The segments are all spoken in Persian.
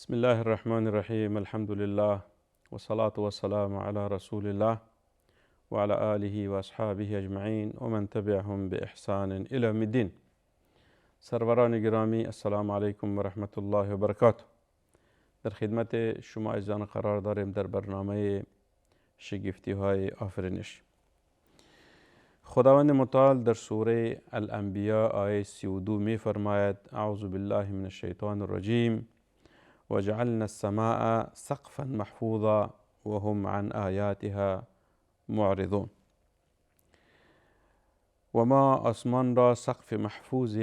بسم الله الرحمن الرحيم. الحمد لله والصلاة والسلام على رسول الله وعلى آله وأصحابه أجمعين ومن تبعهم بإحسان إلى يوم الدين. سروران گرامی، السلام علیکم و رحمت الله و برکاته. در خدمت شما عزیزان قرار داریم در برنامه شگفتی های آفرینش. خداوند متعال در سوره الانبیاء آیه 32 می فرماید: اعوذ بالله من الشیطان الرجیم وجعلنا السماء سقفا محفوظا وهم عن آیاتها معرضون. و ما آسمان را سقف محفوظ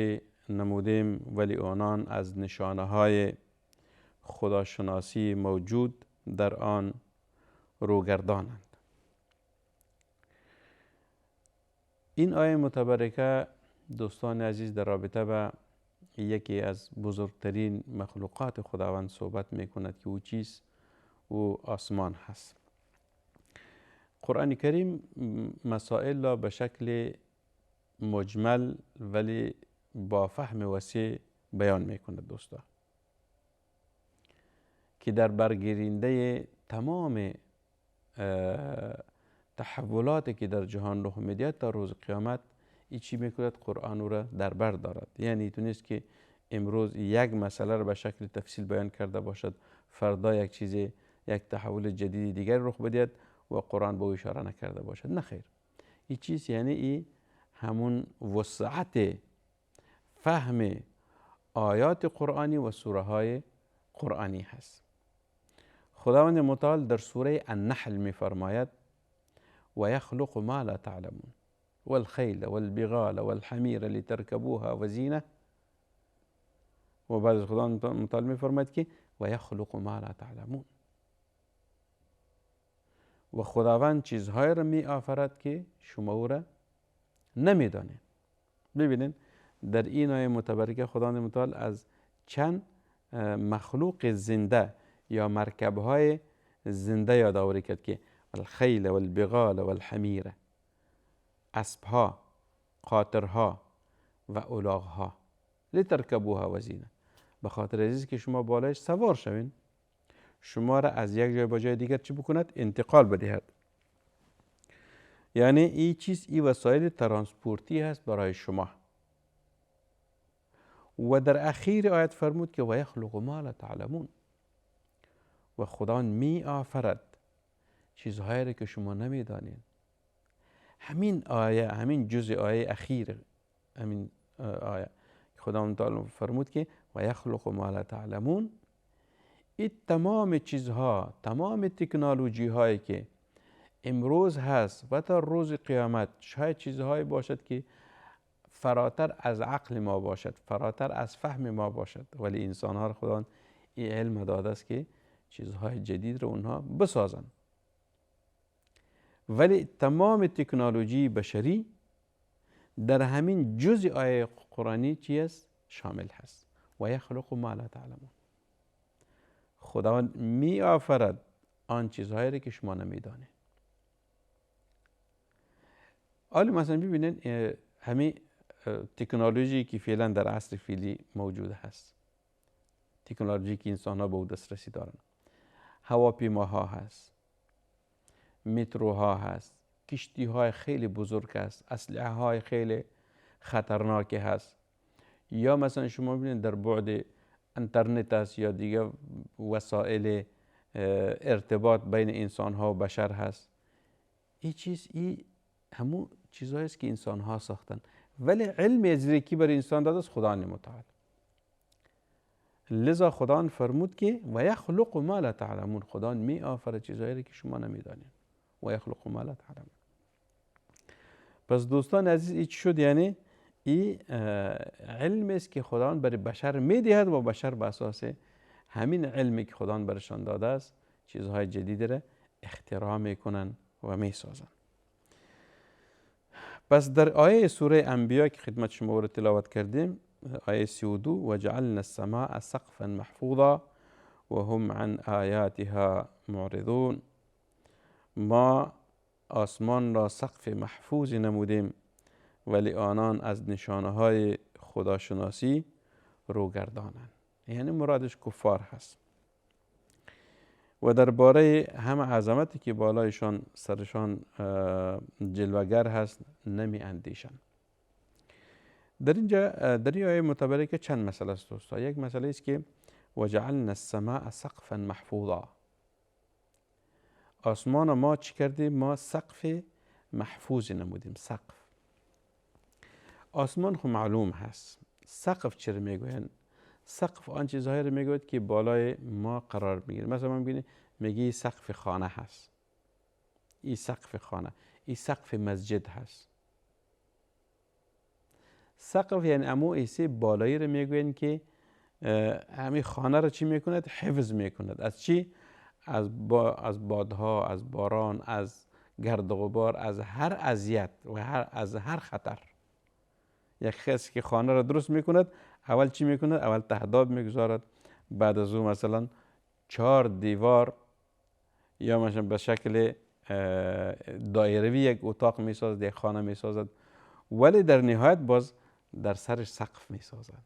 نمودیم ولی آنان از نشانه های خداشناسی موجود در آن روگردانند. این آیه متبرکه دوستان عزیز در رابطه به یکی از بزرگترین مخلوقات خداوند صحبت می کند که او چیست؟ او آسمان هست. قرآن کریم مسائل را به شکل مجمل ولی با فهم وسیع بیان می کند دوستا، که در برگیرنده تمام تحولاتی که در جهان رخ میدهد تا روز قیامت ای چی میکند؟ قرآن او را در بر دارد. یعنی تو نیست که امروز یک مسئله را به شکل تفصیل بیان کرده باشد، فردا یک تحول جدید دیگر رخ بدهد و قرآن به او اشاره نکرده باشد. نه خیر، این چیز یعنی ای همون وسعت فهم آیات قرآنی و سوره های قرآنی هست. خداوند متعال در سوره النحل می فرماید: و یخلق ما لا تعلمون والخیل والبغال والحمیر لترکبوها وزینه. و بعد از خداوند متعال می فرماید که و یخلق ما لا تعلمون، و خداوند چیزهای را می آفرد که شما او را نمی دانید. ببینید در این آیه متبرکه خداوند متعال از چند مخلوق زنده یا مرکبهای زنده یادآوری کرد که الخیل والبغال والحمیر، اسبها، قاطرها و الاغها، لترکبوها وزینه، به خاطر عزیز که شما بالایش سوار شوین، شما را از یک جای به جای دیگر چی بکند؟ انتقال بدهد. یعنی این چیز ای وسایل ترانسپورتی هست برای شما. و در اخیر آیت فرمود که و یخلق ما لا تعلمون، و خداوند می آفرد چیزهایی را که شما نمی دانید. همین آیه، همین جزء آیه اخیر، همین آیه خداوند تعالی فرمود که و یخلق ما لا تعلمون، این تمام چیزها، تمام تکنولوژی هایی که امروز هست و تا روز قیامت شاید چیزهایی باشد که فراتر از عقل ما باشد، فراتر از فهم ما باشد، ولی انسان ها را خداوند این علم داده است که چیزهای جدید رو اونها بسازن. ولی تمام تکنولوژی بشری در همین جزء آیه قرآنی چی است؟ شامل هست. و یخلق ما لا تعلمون، خداوند می آفرد آن چیزهایی را که شما نمی دانید. حالا مثلا ببینید همین تکنولوژی که فعلا در عصر فعلی موجود هست، تکنولوژی که انسان ها به او دسترسی دارن، هواپیماها هست، متروها هست، کشتی های خیلی بزرگ هست، اسلحه های خیلی خطرناک هست، یا مثلا شما ببینید در بعد اینترنت هست یا دیگه وسایل ارتباط بین انسان ها و بشر هست. این همون چیزهایی است که انسان ها ساختن، ولی علم ازریکی بر انسان داده است خداوند متعال. لذا خداوند فرمود که و یخلق ما لا تعلمون، خداوند می آفرد چیزهایی که شما نمیدانید. و یخلق ما لا تعلمون. پس دوستان عزیز این چی شد؟ یعنی این علم است که خداوند برای بشر میدهد و بشر به اساس همین علمی که خداوند برشان داده است چیزهای جدید را اختراع میکنن و میسازن. پس در آیه سوره انبیاء که خدمت شما رو تلاوت کردیم، آیه 32: و جعلنا السماء سقفا محفوظا و هم عن آیاتها معرضون، ما آسمان را سقف محفوظ نمودیم ولی آنان از نشانه های خداشناسی روگردانند. یعنی مرادش کفار هست. و درباره هم عظمتی که بالایشان سرشان جلوگر هست نمی اندیشند. در اینجا در این آیه متبرکه چند مسئله است دوستا. یک مسئله است که وجعلنا السماء سقفا محفوظا، آسمان ما چی کردیم؟ ما سقف محفوظ نمودیم. سقف آسمان خب معلوم هست. سقف چرا میگوین؟ سقف آن چیزهایی رو میگوید که بالای ما قرار میگیره. مثلا ما میگی سقف خانه هست، این سقف خانه، این سقف مسجد هست. سقف یعنی امو ایسی بالایی رو میگوین که همین خانه رو چی میکند؟ حفظ میکند. از چی؟ از بادها، از باران، از گرد و غبار، از هر اذیت و از هر خطر. یک کسی که خانه را درست میکند اول چی میکند؟ اول تهداب میگذارد، بعد از اون مثلا 4 دیوار یا مثلا به شکل دایروی یک اتاق میسازد، یک خانه میسازد، ولی در نهایت باز در سر سقف میسازد.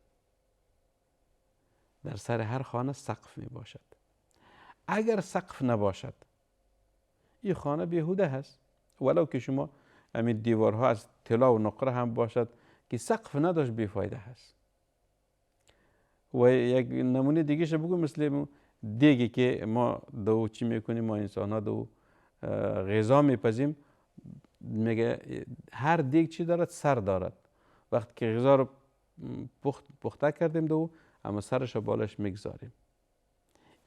در سر هر خانه سقف میباشد. اگر سقف نباشد این خانه بیهوده هست. ولو که شما همین دیوارها از طلا و نقره هم باشد که سقف نداشت بیفایده هست. و یک نمونه دیگه ش بگو، مثل دیگی که ما دو چی میکنیم، ما انسان ها دو غذا میپزیم، میگه هر دیگ چی دارد؟ سر دارد. وقتی که غذا رو پخته کردیم دو اما سرش رو بالش میگذاریم.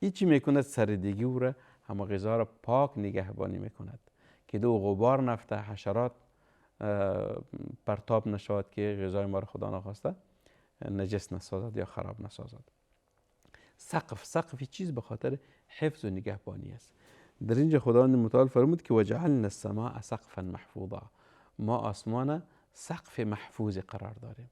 این چی میکند؟ سر دیگی او را همه غذا را پاک نگهبانی میکند که دو غبار نفته، حشرات پرتاب نشود که غذای ما را خدا نخواسته نجس نسازد یا خراب نسازد. سقف چیز به خاطر حفظ و نگهبانی است. در اینجا خداوند متعال فرمود که وجعلنا السماء سقفا محفوظا، ما آسمان سقف محفوظ قرار داریم.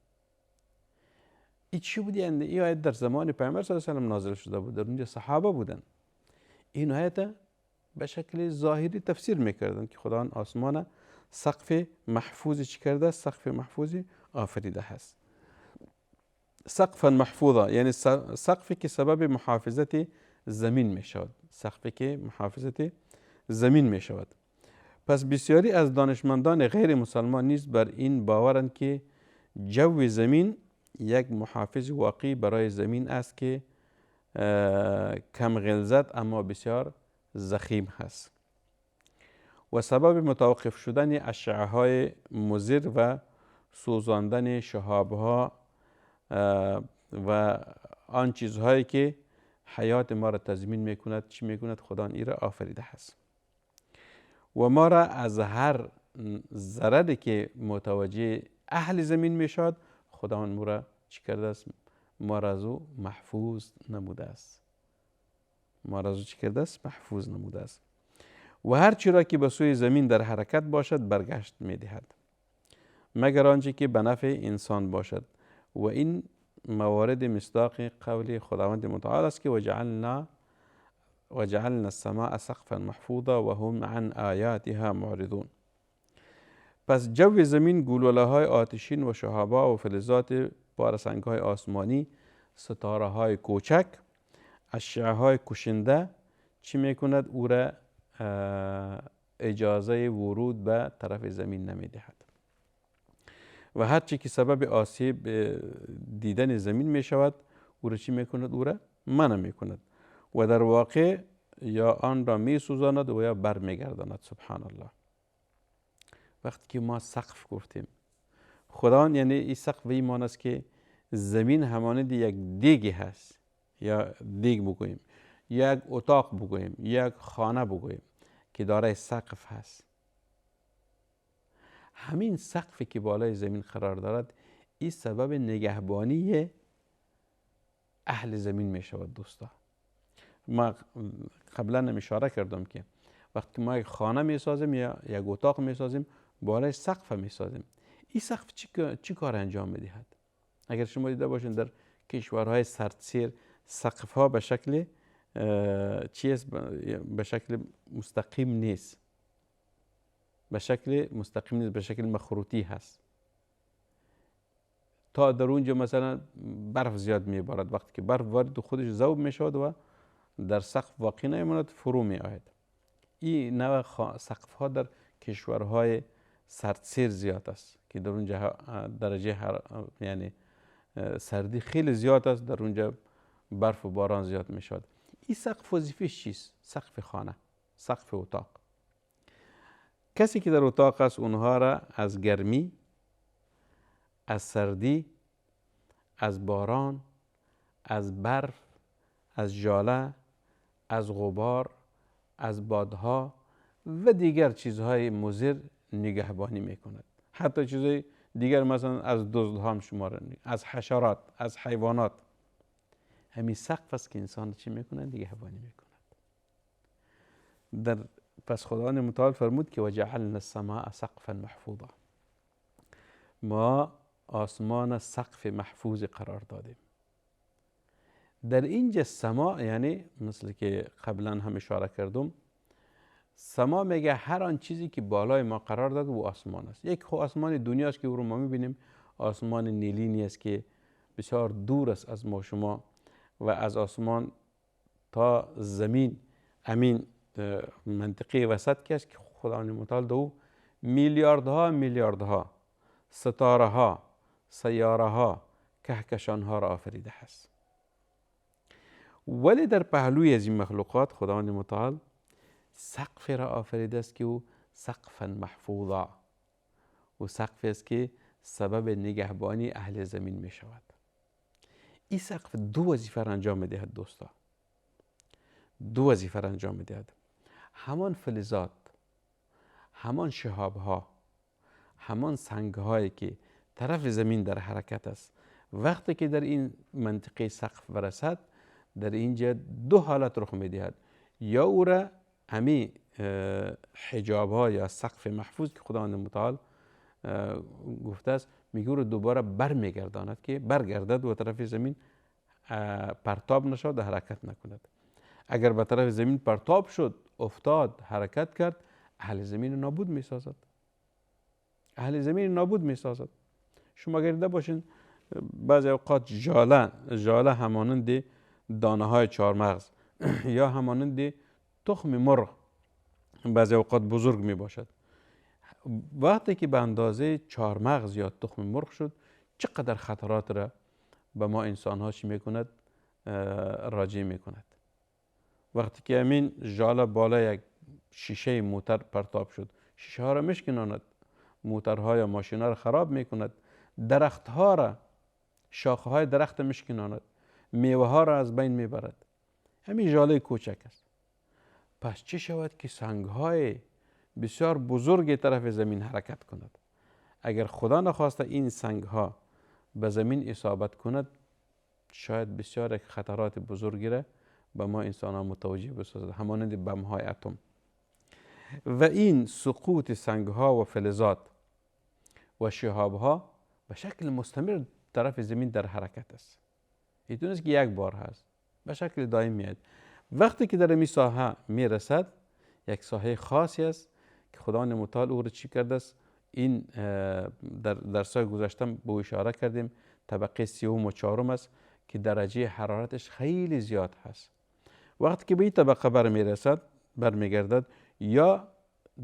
این چی بود؟ یعنی این آیت در زمان پیامبر صلی الله علیه و آله نازل شده بود. در اونجا صحابه بودن. این آیت به شکل ظاهری تفسیر میکردن که خداوند آسمان سقف محفوظ چی کرده؟ سقف محفوظ آفریده هست. سقفا محفوظا یعنی سقفی که سبب محافظت زمین می شود. سقفی که محافظت زمین می شود. پس بسیاری از دانشمندان غیر مسلمان نیز بر این باورند که جو زمین یک محافظ واقعی برای زمین است که کم غلظت اما بسیار ضخیم هست و سبب متوقف شدن اشعه های مضر و سوزاندن شهاب ها و آن چیزهایی که حیات ما را تضمین میکند چی میکند؟ خدا این را آفریده هست و ما را از هر ضرری که متوجه اهل زمین میشد خداوند ما را چی کرده است؟ ما را از او محفوظ نموده است. ما را از او چی کرده است؟ محفوظ نموده است. و هر چی را که به سوی زمین در حرکت باشد برگشت میدهد مگر آنچه که به نفع انسان باشد. و این موارد مصداق قول خداوند متعال است که وجعلنا السماء سقفا محفوظا و هم عن آیاتها معرضون. پس جو زمین گلوله های آتشین و شهابا و فلزات پارسنگ های آسمانی، ستاره های کوچک، اشعه های کشنده چی میکند؟ او را اجازه ورود به طرف زمین نمیدهد و هر چی که سبب آسیب دیدن زمین می شود او را چی میکند؟ او را منع میکند و در واقع یا آن را می سوزاند و یا بر میگرداند. سبحان الله. وقتی که ما سقف گفتیم خداوند یعنی این سقف به ایمان است که زمین همانند یک دیگی هست، یا دیگ بگوییم، یک اتاق بگوییم، یک خانه بگوییم که دارای سقف هست. همین سقفی که بالای زمین قرار دارد این سبب نگهبانی اهل زمین می شود. دوستا ما قبلا هم اشاره کردم که وقتی ما یک خانه می سازیم یا یک اتاق می سازیم بالای سقف می سازیم. این سقف چی کار انجام می دهد؟ اگر شما دیده باشین در کشورهای سردسیر سقف ها به شکل به شکل مستقیم نیست، به شکل مخروطی هست. تا در اونجا مثلا برف زیاد میبارد، وقتی که برف وارد خودش ذوب میشود و در سقف واقع نمیماند، فرو می آید. این نوع سقف ها در کشورهای سردسیر زیاد است که در اونجا درجه یعنی سردی خیلی زیاد است، در اونجا برف و باران زیاد می شود. این سقف وظیفه‌اش چیست؟ سقف خانه، سقف اتاق. کسی که در اتاق است اونها را از گرمی، از سردی، از باران، از برف، از ژاله، از غبار، از بادها و دیگر چیزهای مضر نگهبانی میکند. حتی چیزهای دیگر مثلا از دزدها هم شمار، از حشرات، از حیوانات. همین سقف است که انسان چی میکنه؟ نگهبانی میکند. پس خداوند متعال فرمود که وجعلنا السماء سقفا محفوظا، ما آسمان سقف محفوظ قرار دادیم. در اینجا سما یعنی مثل که قبلا هم اشاره کردم، سما میگه هر آن چیزی که بالای ما قرار داد و آسمان است. یک آسمان دنیا است که او رو ما میبینیم، آسمان نیلینی است که بسیار دور است از ما شما و از آسمان تا زمین امین منطقه وسط که است که خداوند متعال دو میلیاردها ستاره ها، سیاره ها، کهکشان ها را آفریده است. ولی در پهلوی از این مخلوقات خداوند متعال سقف را آفریده است که او سقفا محفوظا، و سقف است که سبب نگهبانی اهل زمین می شود. این سقف دو وظیفه را انجام می دهد دوستا، دو وظیفه را انجام می دهد. همان فلزات، همان شهاب ها، همان سنگ هایی که طرف زمین در حرکت است، وقتی که در این منطقه سقف برسد، در اینجا دو حالت رخ می دهد. یا او را همین حجاب ها یا سقف محفوظ که خداوند متعال گفته است میگه رو دوباره برمیگرداند که برگردد و طرف زمین پرتاب نشد و حرکت نکند. اگر به طرف زمین پرتاب شد، افتاد، حرکت کرد، اهل زمین نابود می سازد. اهل زمین نابود می سازد. شما گرده باشین بعضی اوقات ژاله همانند دانه های چهارمغز یا همانند تخم مرغ بعضی اوقات بزرگ می باشد. وقتی که به اندازه چهارمغز یا تخم مرغ شد، چقدر خطرات را به ما انسان ها چی می کند؟ راجع می کند. وقتی که همین ژاله بالا یک شیشه موتر پرتاب شد، شیشه ها را میشکناند، موترها یا ماشین ها را خراب می کند، درخت ها را، شاخه های درخت میشکناند، میوه ها را از بین میبرد. همین ژاله کوچک است. پس چه شود که سنگ های بسیار بزرگ طرف زمین حرکت کند؟ اگر خدا نخواسته این سنگ ها به زمین اصابت کند، شاید بسیار خطرات بزرگی را به ما انسان ها متوجه بسازد، همانند بم های اتم. و این سقوط سنگ ها و فلزات و شهاب ها به شکل مستمر طرف زمین در حرکت است. اینطور نیست که یک بار هست، به شکل دائم میاد. وقتی که در این ساحه میرسد، یک ساحه خاصی است که خداوند متعال او را چی کرده است؟ این در درس‌های گذشته به اشاره کردیم، طبقه 3 و 4 است که درجه حرارتش خیلی زیاد هست. وقتی که به این طبقه برمیگردد، یا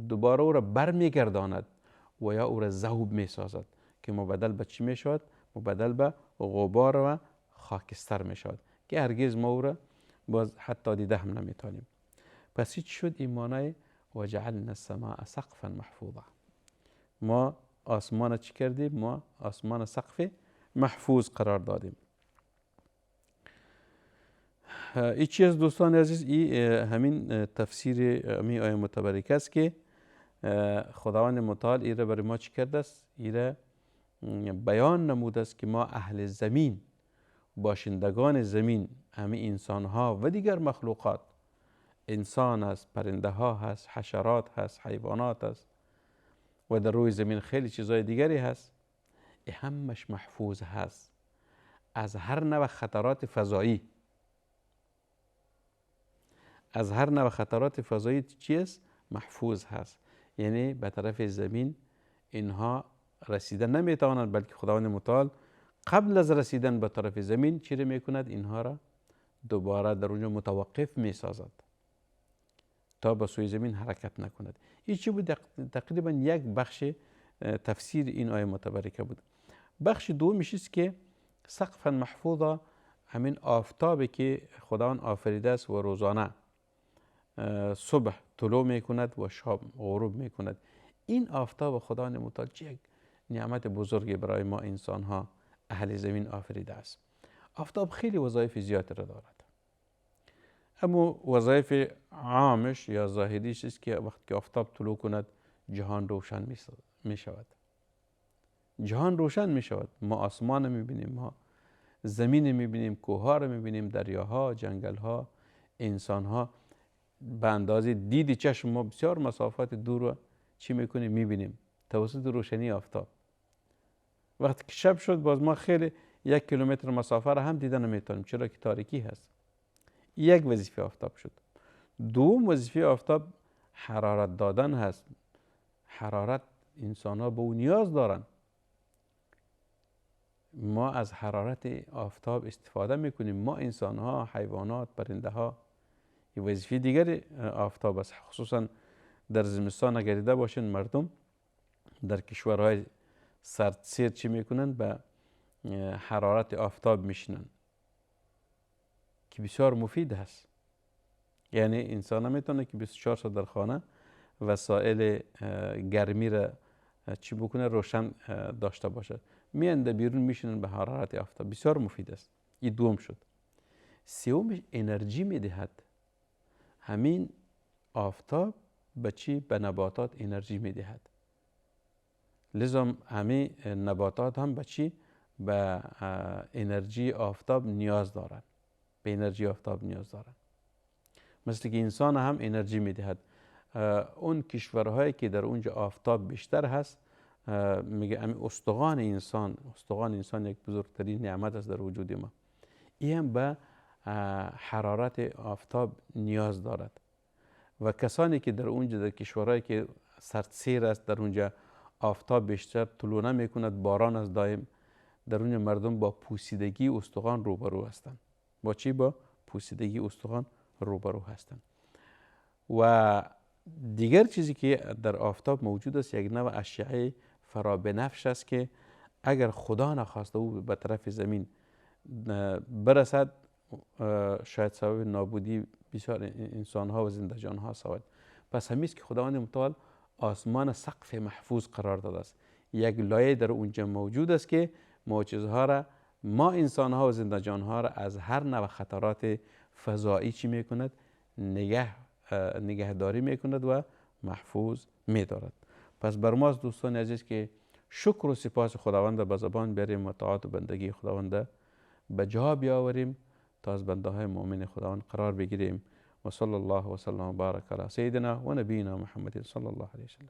دوباره او را برمیگرداند و یا او را ذوب میسازد که مبدل به چی میشود؟ مبدل به غبار و خاکستر میشود که هرگز ما او را باز حتی دیده هم نمیتونیم. پس چی شد؟ این معنای وجعلنا السماء سقفا محفوظا. ما آسمان چی کردیم؟ ما آسمان سقف محفوظ قرار دادیم. این چیز دوستان عزیز، این همین تفسیر همین آیه متبرکه است که خداوند متعال این را برای ما چی کرده است؟ این را بیان نموده است که ما اهل زمین، باشندگان زمین، همه انسان ها و دیگر مخلوقات، انسان است، پرنده ها هست، حشرات هست، حیوانات هست و در روی زمین خیلی چیزهای دیگری هست، همش محفوظ هست از هر نوع خطرات فضایی. از هر نوع خطرات فضایی چیست؟ محفوظ هست. یعنی به طرف زمین اینها رسیدن نمیتوانند، بلکه خداوند متعال قبل از رسیدن به طرف زمین چی را میکند؟ اینها را دوباره در اونجا متوقف می سازد تا به سوی زمین حرکت نکند. این چی بود؟ تقریبا یک بخش تفسیر این آیه متبرکه بود. بخش دومش است که سقفا محفوظا، همین آفتابی که خداوند آفریده است و روزانه صبح طلوع می کند و شب غروب می کند. این آفتاب خداوند متعال یک نعمت بزرگی برای ما انسان ها اهل زمین آفریده است. آفتاب خیلی وظایف زیادی را دارد، اما وظایف عامش یا ظاهریش است که وقتی که آفتاب طلوع کند جهان روشن می شود. جهان روشن می شود. ما آسمان می بینیم، ما زمین می بینیم، کوه‌ها را می بینیم، دریاها، جنگل‌ها، انسان‌ها. به اندازه دید چشم ما بسیار مسافات دور رو چی میکنیم؟ می بینیم توسط روشنی آفتاب. وقتی که شب شد باز ما خیلی 1 کیلومتر مسافت را هم دیدن نمیتونیم، چرا که تاریکی هست. یک وظیفه آفتاب شد. دوم وظیفه آفتاب حرارت دادن هست. حرارت انسان ها به اون نیاز دارن. ما از حرارت آفتاب استفاده میکنیم، ما انسان ها، حیوانات، پرنده ها. این وظیفه دیگر آفتاب است. خصوصا در زمستان اگر دیده باشین مردم در کشورهای سردسیر چی میکنن؟ به حرارت آفتاب میشینن که بسیار مفید هست. یعنی انسان میتونه که 24 ساعت در خانه وسایل گرمی را چی بکنه؟ روشن داشته باشد. میانده بیرون میشینن به حرارت آفتاب، بسیار مفید است. این دوم شد. سومش انرژی میدهد. همین آفتاب به چی؟ به نباتات انرژی میدهد. لذا همه نباتات هم به چی؟ به انرژی آفتاب نیاز دارند. به انرژی آفتاب نیاز دارند. مثل که انسان هم انرژی میدهد. اون کشورهایی که در اونجا آفتاب بیشتر هست، میگه همین استخوان انسان یک بزرگترین نعمت است در وجود ما. این هم به حرارت آفتاب نیاز دارد. و کسانی که در اونجا در کشورهایی که سردسیر است، در اونجا آفتاب بیشتر طلوع نمی کند، باران از دائم، در اونجا مردم با پوسیدگی استخوان روبرو هستند. با چی؟ با پوسیدگی استخوان روبرو هستند. و دیگر چیزی که در آفتاب موجود است یک نوع اشعه فرابنفش است که اگر خدا نخواسته او به طرف زمین برسد، شاید سبب نابودی بسیار انسان ها و زنده جان ها شود. پس همیست که خداوند متعال آسمان سقف محفوظ قرار داده است. یک لایه در اونجا موجود است که معجزه‌ها را، ما انسان ها و زنده جان ها را از هر نوع خطرات فضایی چی میکند؟ نگهداری میکند و محفوظ میدارد. پس بر ماست دوستان عزیز که شکر و سپاس خداوند به زبان بیاریم و طاعت و بندگی خداوند به جا بیاوریم تا از بنده های مؤمن خداوند قرار بگیریم. و صلی الله و سلم و بارک علی سیدنا و نبینا محمد صلی الله علیه و سلم.